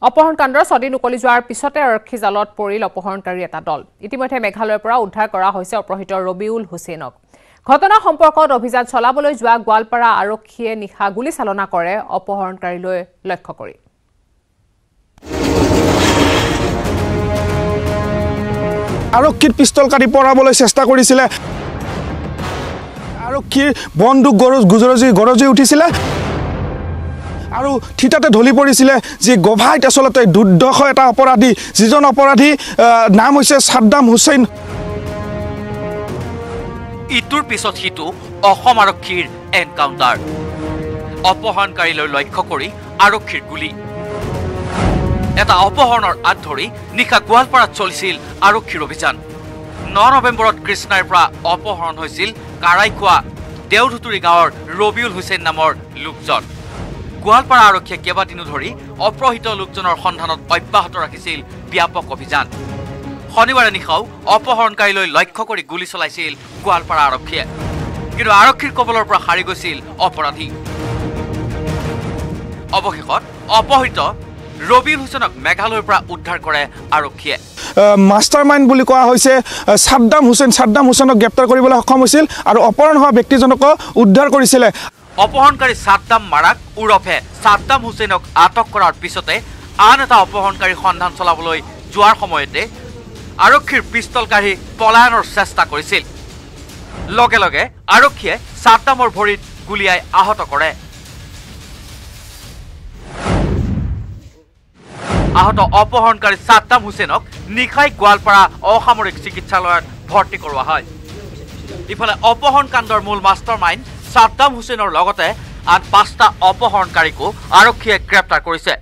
অপহৰণকাণ্ডৰ ছদিন উকলি যোৱাৰ পিছতে আৰক্ষী জালত পৰিল অপহৰণকাৰী এটা দল। ইতিমধ্যে মেঘালয়ৰ পৰা উদ্ধাৰ কৰা হৈছে অপহৃত ৰবিউল হুছেইনক। ঘটনা সম্পৰ্কত অভিযান চলাবলৈ যোৱা গোৱালপাৰা আৰক্ষীয়ে নিশা গুলীচালনা কৰে অপহৰণকাৰীলৈ লক্ষ্য কৰি। আৰক্ষীৰ পিষ্টল কাটি পৰাবলৈ চেষ্টা কৰিছিলে। আৰক্ষীৰ বন্দুক গৰজি উঠিছিলে আৰু থিতাতে ঢলি পৰিছিলে যি গভাইত আচলতে দুৰ্দশ এটা অপৰাধী, যিজন অপৰাধী নাম হৈছে সাদ্দাম হুছেইন। ইটোৰ পিছত সিটো অসম আৰক্ষীৰ এনকাউণ্টাৰ, অপহৰণকাৰীলৈ লক্ষ্য কৰি আৰক্ষীৰ গুলী। এটা অপহৰণৰ আঁত ধৰি নিশা গোৱালপাৰাত চলিছিল আৰক্ষীৰ অভিযান। 9 নৱেম্বৰত কৃষ্ণাইৰ পৰা অপহৰণ হৈছিল কাৰাইখোৱা দেওধুতুৰি গাঁৱৰ ৰবিউল হুছেইন নামৰ লোকজন। গোৱালপাৰা আৰক্ষীয়ে কেইবাদিনো ধৰি অপহৃত লোকজনৰ সন্ধানত অব্যাহত ৰাখিছিল ব্যাপক অভিযান। শনিবাৰে নিশাও অপহৰণকাৰীলৈ লক্ষ্য কৰি গুলী চলাইছিল গোৱালপাৰা আৰক্ষীয়ে, কিন্তু আৰক্ষীৰ কবলৰ পৰা সাৰি গৈছিল অপৰাধী। অৱশেষত অপহৃত ৰবিউল হুছেইনক মেঘালয়ৰ পৰা উদ্ধাৰ কৰে আৰক্ষীয়ে। মাষ্টাৰ মাইণ্ড বুলি কোৱা হৈছে সাদ্দাম হুছেইনক গ্ৰেপ্তাৰ কৰিবলৈ সক্ষম হৈছিল আৰু অপহৰণ হোৱা ব্যক্তিজনকো উদ্ধাৰ কৰিছিলে। অপহৰণকাৰী সাদ্দাম মাৰাক ওৰফে সাদ্দাম হুছেইনক আটক কৰাৰ পিছতে আন এটা অপহৰণকাৰী সন্ধান চলাবলৈ যোৱাৰ সময়তে আৰক্ষীৰ পিষ্টল কাঢ়ি পলায়নৰ চেষ্টা কৰিছিল। লগে লগে আৰক্ষীয়ে সাদ্দামৰ ভৰিত গুলীয়াই আহত কৰে। আহত অপহৰণকাৰী সাদ্দাম হুছেইনক নিশাই গোৱালপাৰা অসামৰিক চিকিৎসালয়ত ভৰ্তি কৰোৱা হয়। ইফালে অপহৰণকাণ্ডৰ মূল মাষ্টাৰ মাইণ্ড সাদ্দাম হুছেইনৰ লগতে আন 5টা অপহৰণকাৰীকো আৰক্ষীয়ে গ্ৰেপ্তাৰ কৰিছে।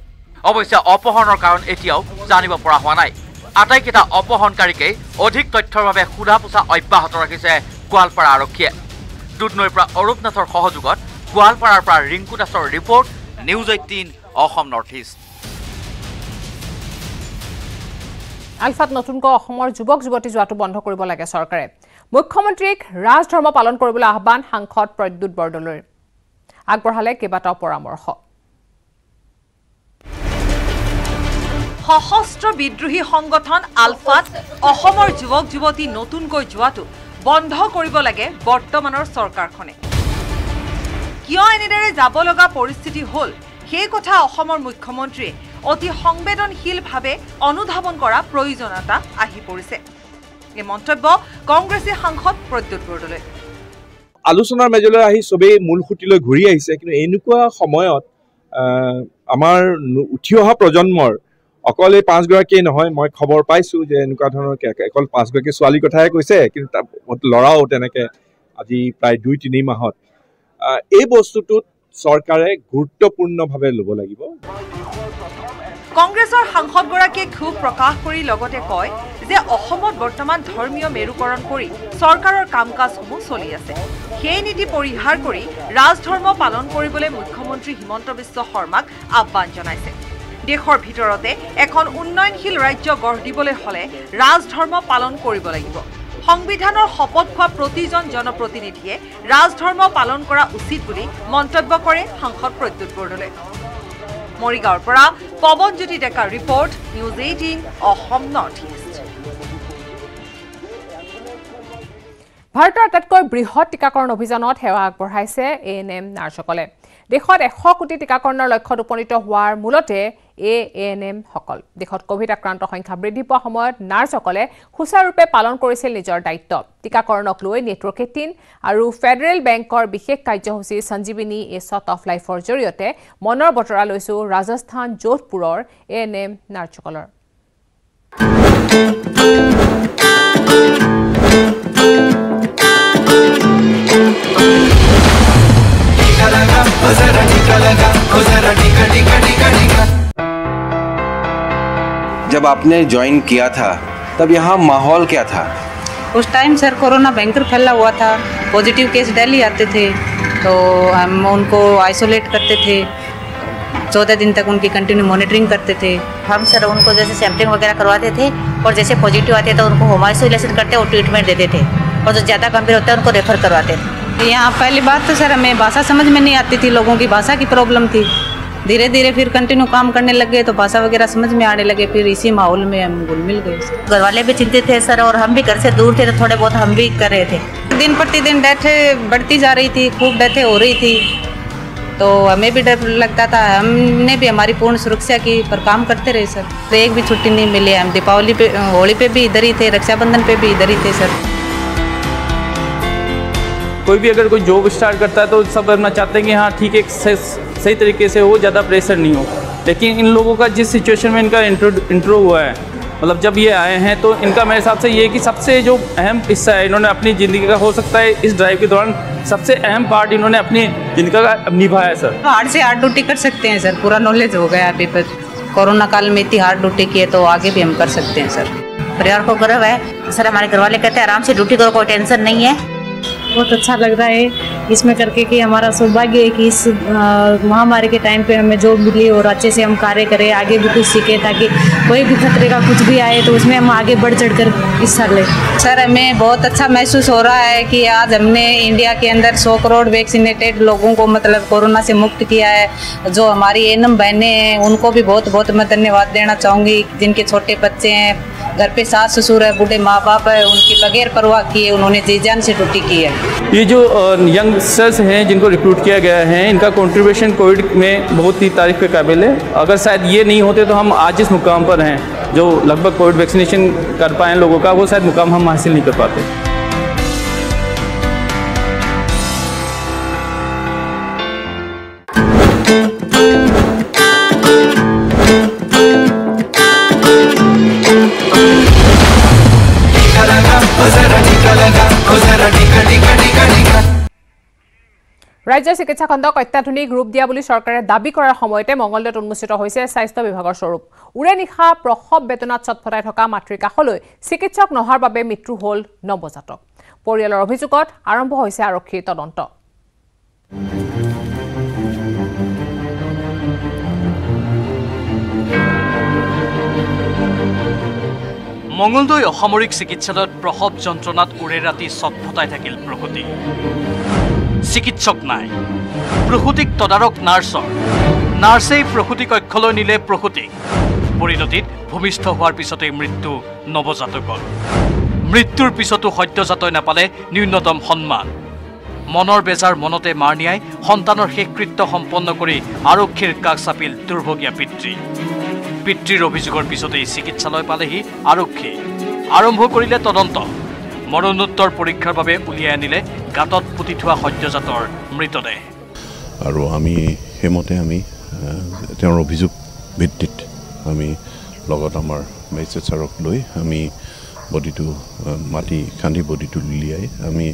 অৱশ্যে অপহৰণৰ কাৰণ এতিয়াও জানিব পৰা হোৱা নাই। আটাইকেইটা অপহৰণকাৰীকেই অধিক তথ্যৰ বাবে সোধা পোছা অব্যাহত ৰাখিছে গোৱালপাৰা আৰক্ষীয়ে। দুধনৈৰ পৰা অৰূপ নাথৰ সহযোগত গোৱালপাৰাৰ পৰা ৰিংকু দাসৰ report, news 18 Assam north east. আলফাত নতুনকৈ অসমৰ যুৱক যুৱতী যোৱাটো বন্ধ কৰিব লাগে চৰকাৰে। মুখ্যমন্ত্ৰীক ৰাজধৰ্ম পালন কৰিবলৈ আহ্বান সাংসদ প্ৰদ্যুৎ বৰদলৈৰ। আগবঢ়ালে কেইবাটাও পৰামৰ্শ। সশস্ত্ৰ বিদ্ৰোহী সংগঠন আলফাত অসমৰ যুৱক যুৱতী নতুনকৈ যোৱাটো বন্ধ কৰিব লাগে বৰ্তমানৰ চৰকাৰখনে। কিয় এনেদৰে যাব লগা পৰিস্থিতি হ'ল সেই কথা অসমৰ মুখ্যমন্ত্ৰীয়ে অতি সংবেদনশীলভাৱে অনুধাৱন কৰা প্ৰয়োজনীয়তা আহি পৰিছে। এই মন্তব্য কংগ্ৰেছী সাংসদ প্ৰদ্যুৎ বৰদলৈ। আলোচনাৰ মেজলৈ আহি চবেই মূল সুঁতিলৈ ঘূৰি আহিছে, কিন্তু এনেকুৱা সময়ত আমাৰ উঠি অহা প্ৰজন্মৰ অকল এই 5গৰাকীয়ে নহয়, মই খবৰ পাইছোঁ যে এনেকুৱা ধৰণৰ অকল 5গৰাকী ছোৱালীৰ কথাহে কৈছে, কিন্তু ল'ৰাও তেনেকৈ আজি প্ৰায় 2-3 মাহত এই বস্তুটোত চৰকাৰে গুৰুত্বপূৰ্ণভাৱে ল'ব লাগিব। কংগ্ৰেছৰ সাংসদগৰাকীয়ে ক্ষোভ প্ৰকাশ কৰি লগতে কয় যে অসমত বৰ্তমান ধৰ্মীয় মেৰুকৰণ কৰি চৰকাৰৰ কাম কাজসমূহ চলি আছে। সেই নীতি পৰিহাৰ কৰি ৰাজধৰ্ম পালন কৰিবলৈ মুখ্যমন্ত্ৰী হিমন্ত বিশ্ব শৰ্মাক আহ্বান জনাইছে। দেশৰ ভিতৰতে এখন উন্নয়নশীল ৰাজ্য গঢ় দিবলৈ হ'লে ৰাজধৰ্ম পালন কৰিব লাগিব। সংবিধানৰ শপত খোৱা প্ৰতিজন জনপ্ৰতিনিধিয়ে ৰাজধৰ্ম পালন কৰা উচিত বুলি মন্তব্য কৰে সাংসদ প্ৰদ্যুৎ বৰদলৈ। মৰিগাঁৱৰ পৰা পৱনজ্যোতি ডেকাৰ report, news 18 Assam north east. ভাৰতৰ আটাইতকৈ বৃহৎ টীকাকৰণ অভিযানত সেৱা আগবঢ়াইছে ANM নাৰ্ছসকলে। দেশত 100 কোটি টীকাকৰণৰ লক্ষ্যত উপনীত হোৱাৰ মূলতে ANM সকল। দেশত কোভিড আক্ৰান্ত সংখ্যা বৃদ্ধি পোৱা সময়ত নাৰ্ছসকলে সুচাৰুৰূপে পালন কৰিছিল নিজৰ দায়িত্ব। টীকাকৰণক লৈ নেটৱৰ্ক 18 আৰু ফেডাৰেল বেংকৰ বিশেষ কাৰ্যসূচী সঞ্জীৱনী এছত অফ লাইফৰ জৰিয়তে মনৰ বতৰা লৈছো ৰাজস্থান যোধপুৰৰ ANM নাৰ্ছসকলৰ। जब आपने ज्वाइन किया था तब यहाँ माहौल क्या था? उस टाइम सर कोरोना भयंकर फैला हुआ था, पॉजिटिव केस डेली आते थे, तो हम उनको आइसोलेट करते थे। 14 दिन तक उनकी कंटिन्यू मॉनिटरिंग करते थे। हम सर उनको जैसे सैम्पलिंग वगैरह करवाते थे और जैसे पॉजिटिव आते तो उनको होम आइसोलेशन करते और ट्रीटमेंट देते थे, और जो ज़्यादा गंभीर होता है उनको रेफर करवाते थे। यहाँ पहली बात तो सर हमें भाषा समझ में नहीं आती थी, लोगों की भाषा की प्रॉब्लम थी। धीरे धीरे फिर कंटिन्यू काम करने लग गए तो भाषा वगैरह समझ में आने लगे, फिर इसी माहौल में हम घुल मिल गए। घर वाले भी चिंतित थे सर, और हम भी घर से दूर थे तो थोड़े बहुत हम भी कर रहे थे। दिन प्रतिदिन डेथें बढ़ती जा रही थी, खूब डेथें हो रही थी, तो हमें भी डर लगता था। हमने भी हमारी पूर्ण सुरक्षा की, पर काम करते रहे सर। तो एक भी छुट्टी नहीं मिली। हम दीपावली पे, होली पे भी इधर ही थे, रक्षाबंधन पे भी इधर ही थे सर। कोई भी अगर कोई जॉब स्टार्ट करता है तो सब करना चाहते हैं कि हाँ ठीक है, सही तरीके से हो, ज़्यादा प्रेशर नहीं हो। लेकिन इन लोगों का जिस सिचुएशन में इनका इंट्रो हुआ है, मतलब जब ये आए हैं, तो इनका मेरे हिसाब से ये कि सबसे जो अहम हिस्सा है इन्होंने अपनी ज़िंदगी का, हो सकता है इस ड्राइव के दौरान सबसे अहम पार्ट इन्होंने अपनी ज़िंदगी का निभाया सर। हार्ड से हार्ड ड्यूटी कर सकते हैं सर, पूरा नॉलेज हो गया अभी पर। कोरोना काल में इतनी हार्ड ड्यूटी की है तो आगे भी हम कर सकते हैं सर। परिवार को गर्व है सर, हमारे घर वाले कहते हैं आराम से ड्यूटी करो, कोई टेंशन नहीं है। बहुत अच्छा लग रहा है इसमें करके कि हमारा सौभाग्य है कि इस महामारी के टाइम पे हमें जॉब मिली और अच्छे से हम कार्य करें, आगे भी कुछ सीखें, ताकि कोई भी खतरे का कुछ भी आए तो उसमें हम आगे बढ़ चढ़कर हिस्सा लें। सर हमें बहुत अच्छा महसूस हो रहा है कि आज हमने इंडिया के अंदर 100 करोड़ वैक्सीनेटेड लोगों को मतलब कोरोना से मुक्त किया है। जो हमारी एनम बहनें हैं उनको भी बहुत बहुत मैं धन्यवाद देना चाहूँगी, जिनके छोटे बच्चे हैं, घर पे सास ससुर है, बूढ़े माँ बाप है, उनकी बगैर परवाह किए उन्होंने जी जान से ड्यूटी की है। ये जो यंगस्टर्स हैं जिनको रिक्रूट किया गया है, इनका कंट्रीब्यूशन कोविड में बहुत ही तारीफ के काबिल है। अगर शायद ये नहीं होते तो हम आज जिस मुकाम पर हैं, जो लगभग कोविड वैक्सीनेशन कर पाए लोगों का, वो शायद मुकाम हम हासिल नहीं कर पाते। ৰাজ্যৰ চিকিৎসা খণ্ডক অত্যাধুনিক ৰূপ দিয়া বুলি চৰকাৰে দাবী কৰাৰ সময়তে মঙলদৈত উন্মোচিত হৈছে স্বাস্থ্য বিভাগৰ স্বৰূপ। উৰে নিশা প্ৰসৱ বেদনাত ছটফটাই থকা মাতৃৰ কাষলৈ চিকিৎসক নহাৰ বাবে মৃত্যু হ'ল নৱজাতক। পৰিয়ালৰ অভিযোগত আৰম্ভ হৈছে আৰক্ষীৰ তদন্ত। মঙলদৈ অসামৰিক চিকিৎসালয়ত প্ৰসৱ যন্ত্ৰণাত উৰে ৰাতি ছটফটাই থাকিল প্ৰসূতি। চিকিৎসক নাই, প্ৰসূতিক তদাৰক নাৰ্ছেই প্ৰসূতি কক্ষলৈ নিলে প্ৰসূতিক। পৰিণতিত ভূমিষ্ঠ হোৱাৰ পিছতেই মৃত্যু নৱজাতকৰ। মৃত্যুৰ পিছতো সদ্যজাতই নাপালে ন্যূনতম সন্মান। মনৰ বেজাৰ মনতে মাৰ নিয়াই সন্তানৰ শেষকৃত্য সম্পন্ন কৰি আৰক্ষীৰ কাষ চাপিল দুৰ্ভগীয়া পিতৃ। পিতৃৰ অভিযোগৰ পিছতেই চিকিৎসালয় পালেহি আৰক্ষী। আৰম্ভ কৰিলে তদন্ত। মৰণোত্তৰ পৰীক্ষাৰ বাবে উলিয়াই আনিলে গাঁতত পুতি থোৱা সদ্যজাতৰ মৃতদেহ। আৰু আমি সেইমতে আমি তেওঁৰ অভিযোগ ভিত্তিত আমি লগত আমাৰ মেজিষ্ট্ৰেট ছাৰক লৈ আমি বডিটো মাটি খান্দি বডিটো উলিয়াই আমি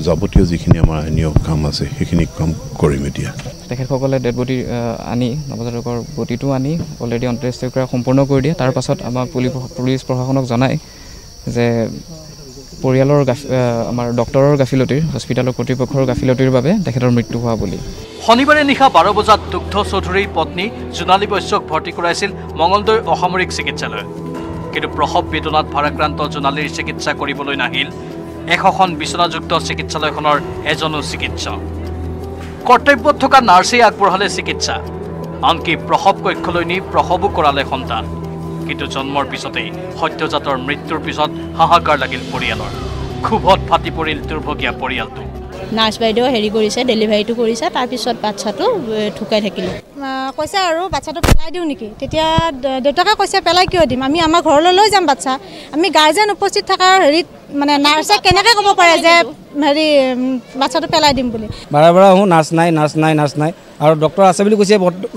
যাৱতীয় যিখিনি আমাৰ আইনীয় কাম আছে সেইখিনি কাম কৰিম। এতিয়া তেখেতসকলে ডেড বডি আনি নৱজাতকৰ বডিটো আনি অলৰেডি অন্ত্যেষ্টিক্ৰিয়া সম্পূৰ্ণ কৰি দিয়ে। তাৰ পাছত আমাৰ পুলিচ প্ৰশাসনক জনায় যে পৰিয়ালৰ আমাৰ ডক্টৰৰ গাফিলতিৰ, হস্পিটেলৰ কৰ্তৃপক্ষৰ গাফিলতিৰ বাবে তেখেতৰ মৃত্যু হোৱা বুলি। শনিবাৰে নিশা 12 বজাত দুগ্ধ চৌধুৰীৰ পত্নী জোনালী বৈশ্যক ভৰ্তি কৰাইছিল মঙলদৈ অসামৰিক চিকিৎসালয়। কিন্তু প্ৰসৱ বেদনাত ভাৰাক্ৰান্ত জোনালীৰ চিকিৎসা কৰিবলৈ নাহিল এশখন বিচনাযুক্ত চিকিৎসালয়খনৰ এজনো চিকিৎসক। কৰ্তব্যত থকা নাৰ্ছেই আগবঢ়ালে চিকিৎসা, আনকি প্ৰসৱ কক্ষলৈ নি প্ৰসৱো কৰালে সন্তান। কিন্তু জন্মৰ পিছতেই সদ্যজাতৰ মৃত্যুৰ পিছত হাহাকাৰ লাগিল পৰিয়ালৰ। ক্ষোভত ফাটি পৰিল দুৰ্ভগীয়া পৰিয়ালটো। নাৰ্ছ বাইদেউ হেৰি কৰিছে, ডেলিভাৰীটো কৰিছে, তাৰপিছত বাচ্ছাটো ঢুকাই থাকিলে। কৈছে আৰু বাচ্ছাটো পেলাই দিওঁ নেকি? তেতিয়া দেউতাকে কৈছে পেলাই কিয় দিম, আমি আমাৰ ঘৰলৈ লৈ যাম বাচ্ছা। আমি গাৰ্জেন উপস্থিত থকাৰ হেৰিত মানে নাৰ্ছে কেনেকৈ ক'ব পাৰে যে হেৰি বাচ্ছাটো পেলাই দিম বুলি। বাৰে বাৰে আহোঁ, নাৰ্ছ নাই আৰু ডক্টৰ আছে বুলি কৈছে।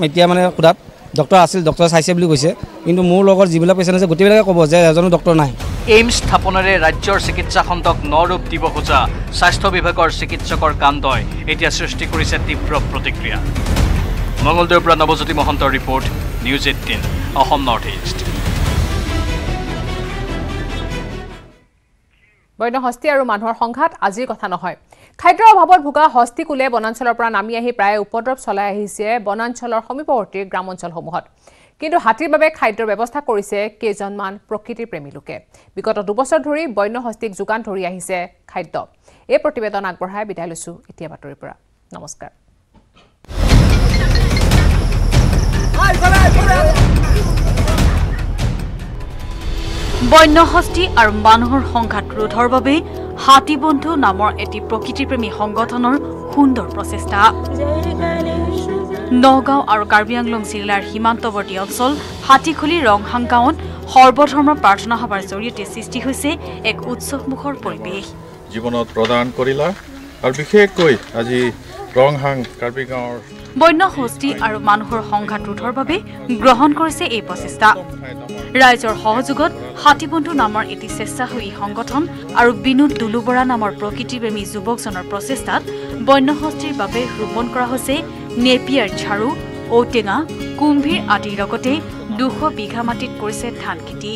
এতিয়া মানে সোধাত ডক্টৰ আছিল, ডক্টৰ চাইছে বুলি কৈছে, কিন্তু মোৰ লগত যিবিলাক পেচেণ্ট আছে গোটেইবিলাকে ক'ব যে এজনো ডক্টৰ নাই। এইমছ স্থাপনেৰে ৰাজ্যৰ চিকিৎসা খণ্ডক নৰূপ দিব খোজা স্বাস্থ্য বিভাগৰ চিকিৎসকৰ কাণ্ডই এতিয়া সৃষ্টি কৰিছে তীব্ৰ প্ৰতিক্ৰিয়া। মঙলদৈৰ পৰা নৱজ্যোতি মহন্তৰ report, news 18 Assam north east. বন্য হস্তি আৰু মানুহৰ সংঘাত আজিৰ কথা নহয়। খাদ্যৰ অভাৱত ভোগা হস্তিকুলে বনাঞ্চলৰ পৰা নামি আহি প্ৰায় উপদ্ৰৱ চলাই আহিছে বনাঞ্চলৰ সমীপৱৰ্তী গ্ৰামাঞ্চলসমূহত। কিন্তু হাতীৰ বাবে খাদ্যৰ ব্যৱস্থা কৰিছে কেইজনমান প্ৰকৃতিৰ প্ৰেমী লোকে। বিগত 2 বছৰ ধৰি বন্য হস্তিক যোগান ধৰি আহিছে খাদ্য। এই প্ৰতিবেদন আগবঢ়াই বিদায় লৈছো এতিয়া বাতৰিৰ পৰা। নমস্কাৰ। বন্যহস্তী আৰু মানুহৰ সংঘাত ৰোধৰ বাবে হাতী বন্ধু নামৰ এটি প্ৰকৃতিপ্ৰেমী সংগঠনৰ সুন্দৰ প্ৰচেষ্টা নগাঁও আৰু কাৰ্বি আংলং জিলাৰ সীমান্তৱৰ্তী অঞ্চল হাতীখুলি ৰংহাং গাঁৱত সৰ্বধৰ্মৰ প্ৰাৰ্থনা সভাৰ জৰিয়তে সৃষ্টি হৈছে এক উৎসৱমুখৰ পৰিৱেশ জীৱনত প্ৰদান কৰিলা আৰু বিশেষকৈ আজি ৰংহাং কাৰ্বি গাঁৱৰ বন্যহস্তী আৰু মানুহৰ সংঘাত ৰোধৰ বাবে গ্ৰহণ কৰিছে এই প্ৰচেষ্টা ৰাইজৰ সহযোগত হাতীবন্ধু নামৰ এটি স্বেচ্ছাসেৱী সংগঠন আৰু বিনোদ দুলুবৰা নামৰ প্ৰকৃতিপ্ৰেমী যুৱকজনৰ প্ৰচেষ্টাত বন্যহস্তীৰ বাবে ৰোপণ কৰা হৈছে নেপিয়াৰ ঝাৰু ঔটেঙা কুম্ভীৰ আদিৰ লগতে 200 বিঘা মাটিত কৰিছে ধান খেতি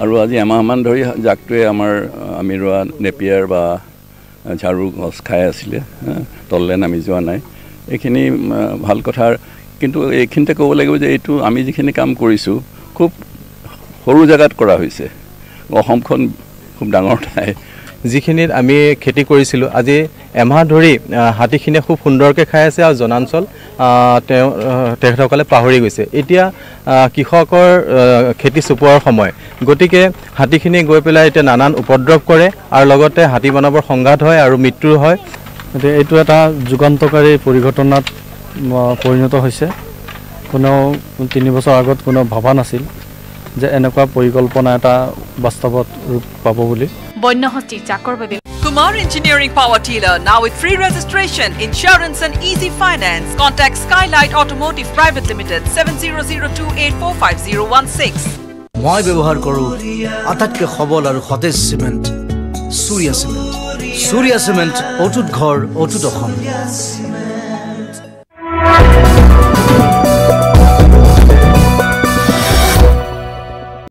আৰু আজি এমাহমান ধৰি জাকটোৱে আমি ৰোৱা নেপিয়াৰ বা ঝাৰু গছ খাই আছিলে তললৈ নামি যোৱা নাই এইখিনি ভাল কথা কিন্তু এইখিনিতে ক'ব লাগিব যে এইটো আমি যিখিনি কাম কৰিছোঁ খুব সৰু জেগাত কৰা হৈছে অসমখন খুব ডাঙৰ ঠাই যিখিনিত আমি খেতি কৰিছিলোঁ আজি এমাহ ধৰি হাতীখিনিয়ে খুব সুন্দৰকৈ খাই আছে আৰু জনাঞ্চল তেখেতসকলে পাহৰি গৈছে এতিয়া কৃষকৰ খেতি চপোৱাৰ সময় গতিকে হাতীখিনি গৈ পেলাই এতিয়া নানান উপদ্ৰৱ কৰে আৰু লগতে হাতী মানৱৰ সংঘাত হয় আৰু মৃত্যু হয় এইটো এটা যুগান্তকাৰী পৰিঘটনাত পৰিণত হৈছে কোনেও 3 বছৰ আগত কোনেও ভবা নাছিল যে এনেকুৱা পৰিকল্পনা এটা বাস্তৱত ৰূপ পাব বুলি বন্যহস্তীৰ জাকৰ বাবে Kumar Engineering Power Dealer now with free registration, insurance and easy finance. Contact Skylight Automotive Private Limited 7002845016. মই ব্যৱহাৰ কৰোঁ আটাইতকৈ সবল আৰু সতেজ সিমেন্ট সূৰ্য সিমেন্ট অটুট ঘৰ অটুট অসম